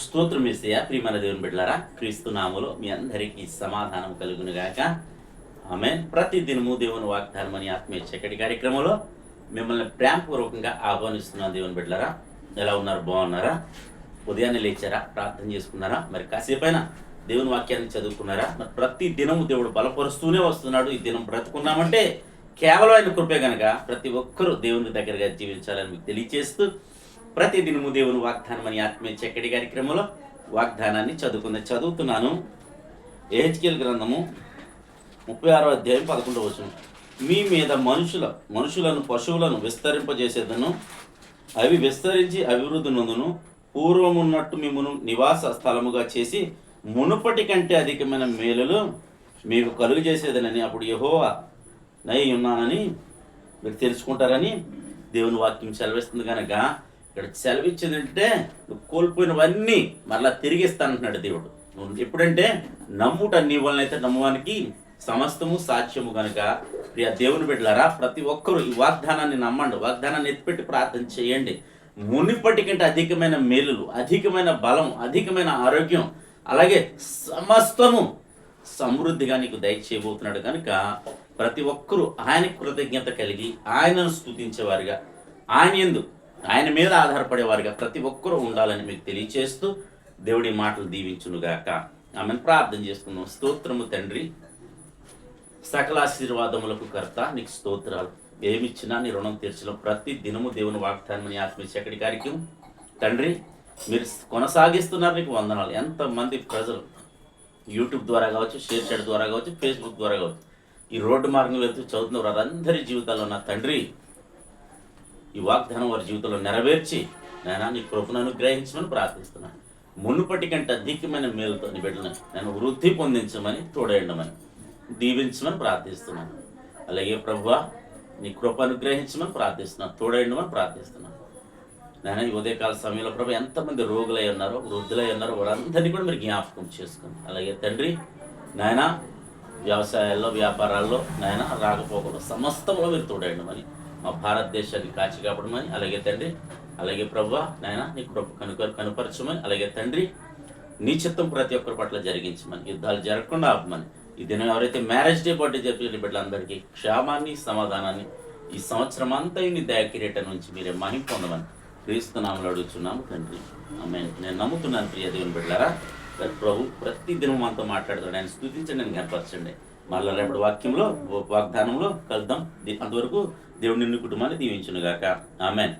స్తోత్రం యేసయ్యా. ప్రియమైన దేవుని బిడ్డలారా, క్రీస్తు నామములో మీ అందరికీ సమాధానం కలుగును గాక. ఆమేన్. ప్రతి దినము దేవుని వాగ్దానం అని ఆత్మీయ చక్కటి కార్యక్రమంలో మిమ్మల్ని ప్రేమపూర్వకంగా ఆహ్వానిస్తున్నాను. దేవుని బిడ్డలారా, ఎలా ఉన్నారు? బాగున్నారా? ఉదయాన్నే లేచారా? ప్రార్థన చేసుకున్నారా? మరి కాసేపైనా దేవుని వాక్యాన్ని చదువుకున్నారా? మరి ప్రతి దినము దేవుడు బలపరుస్తూనే వస్తున్నాడు. ఈ దినం బ్రతుకున్నామంటే కేవలం ఆయన కృపే గనక ప్రతి ఒక్కరూ దేవుని దగ్గరగా జీవించాలని మీకు తెలియజేస్తూ ప్రతి దినము దేవుని వాగ్దానం అని ఆత్మీయ చక్కటి కార్యక్రమంలో వాగ్దానాన్ని చదువుతున్నాను. ఎహెచ్కేల్ గ్రంథము 36వ అధ్యాయం 11వ వచనం. మీ మీద మనుషులను పశువులను విస్తరింపజేసేదను, అవి విస్తరించి అభివృద్ధి నందును, పూర్వమున్నట్టు మిమ్మును నివాస స్థలముగా చేసి మునుపటి కంటే అధికమైన మేలులు మీకు కలుగు చేసేదనని అప్పుడు యెహోవా నై ఉన్నానని మీరు తెలుసుకుంటారని దేవుని వాక్యం సెలవిస్తుంది. కనుక ఇక్కడ సెలవిచ్చింది ఏంటంటే, నువ్వు కోల్పోయినవన్నీ మరలా తిరిగిస్తానంటున్నాడు దేవుడు. నువ్వు ఎప్పుడంటే నమ్ముట, నీ వలనైతే నమ్మవానికి సమస్తము సాధ్యము. కనుక ప్రియ దేవుని బిడ్డలారా, ప్రతి ఒక్కరూ ఈ వాగ్దానాన్ని నమ్మండి, వాగ్దానాన్ని ఎత్తిపెట్టి ప్రార్థన చేయండి. మునిపటి కంటే అధికమైన మేలులు, అధికమైన బలం, అధికమైన ఆరోగ్యం, అలాగే సమస్తము సమృద్ధిగా నీకు దయచేయబోతున్నాడు. కనుక ప్రతి ఒక్కరూ ఆయనకు కృతజ్ఞత కలిగి ఆయనను స్తుతించేవారుగా, ఆయన మీద ఆధారపడేవారుగా ప్రతి ఒక్కరూ ఉండాలని మీకు తెలియచేస్తూ దేవుడి మాటలు దీవించునుగాక. ఆమెను ప్రార్థన చేసుకుందాం. స్తోత్రము తండ్రి, సకల ఆశీర్వాదములకు కర్త, నీకు స్తోత్రాలు. ఏమిచ్చినా నీ రుణం తీర్చడం. ప్రతి దినము దేవుని వాగ్దానం అని ఆత్మీయ చక్కటి కార్యక్రమం తండ్రి మీరు కొనసాగిస్తున్నారు, నీకు వందనాలు. ఎంతమంది ప్రజలు యూట్యూబ్ ద్వారా కావచ్చు, షేర్ చాట్ ద్వారా కావచ్చు, ఫేస్బుక్ ద్వారా కావచ్చు, ఈ రోడ్డు మార్గం వెళ్తూ చదువుతున్న వారందరి జీవితాల్లో నా తండ్రి ఈ వాగ్దానం వారి జీవితంలో నెరవేర్చి నేను నీ కృపను అనుగ్రహించమని ప్రార్థిస్తున్నాను. మునుపటి కంటే అధికమైన మేలుతో నీ బిడ్డలను నేను వృద్ధి పొందించమని, తోడేయడమని, దీవించమని ప్రార్థిస్తున్నాను. అలాగే ప్రభువా, నీ కృప అనుగ్రహించమని ప్రార్థిస్తున్నాను, తోడేయడమని ప్రార్థిస్తున్నాను. నేను ఈ ఉదయకాల సమయంలో ప్రభు ఎంతమంది రోగులై ఉన్నారో, వృద్ధులై ఉన్నారో వారందరినీ కూడా మీరు జ్ఞాపకం చేసుకోండి. అలాగే తండ్రి నాయన వ్యవసాయాల్లో, వ్యాపారాల్లో నాయన రాకపోకలు సమస్తంలో మీరు తోడేయడమని, మా భారతదేశాన్ని కాచి కాపాడమని, అలాగే తండ్రి అలాగే ప్రభువా నాయన నీ కృప కనుపరచమని, అలాగే తండ్రి నీ చిత్తం ప్రతి ఒక్కరి పట్ల జరిగించమని, యుద్ధాలు జరగకుండా ఆపమని, ఈ దినం ఎవరైతే మ్యారేజ్ డే బర్త్డే చెప్పిన బిడ్డలందరికీ క్షేమాన్ని, సమాధానాన్ని ఈ సంవత్సరం అంతా నీ దయ కిరీటం నుంచి మీరే మహిమ పొందమని క్రీస్తు నామములో అడుగుచున్నాము తండ్రి. ఆమేన్. నేను నమ్ముతున్నాను ప్రియ దేవుని బిడ్డలారా, ప్రభు ప్రతి దినం మనతో మాట్లాడతాడు. ఆయన స్తుతించండి, నేను కనపరచండి. మళ్ళీ రేపటి వాక్యంలో, వాగ్దానంలో కలుద్దాం. అంతవరకు దేవుడు నిన్ను కుటుంబాన్ని దీవించునుగాక. ఆమేన్.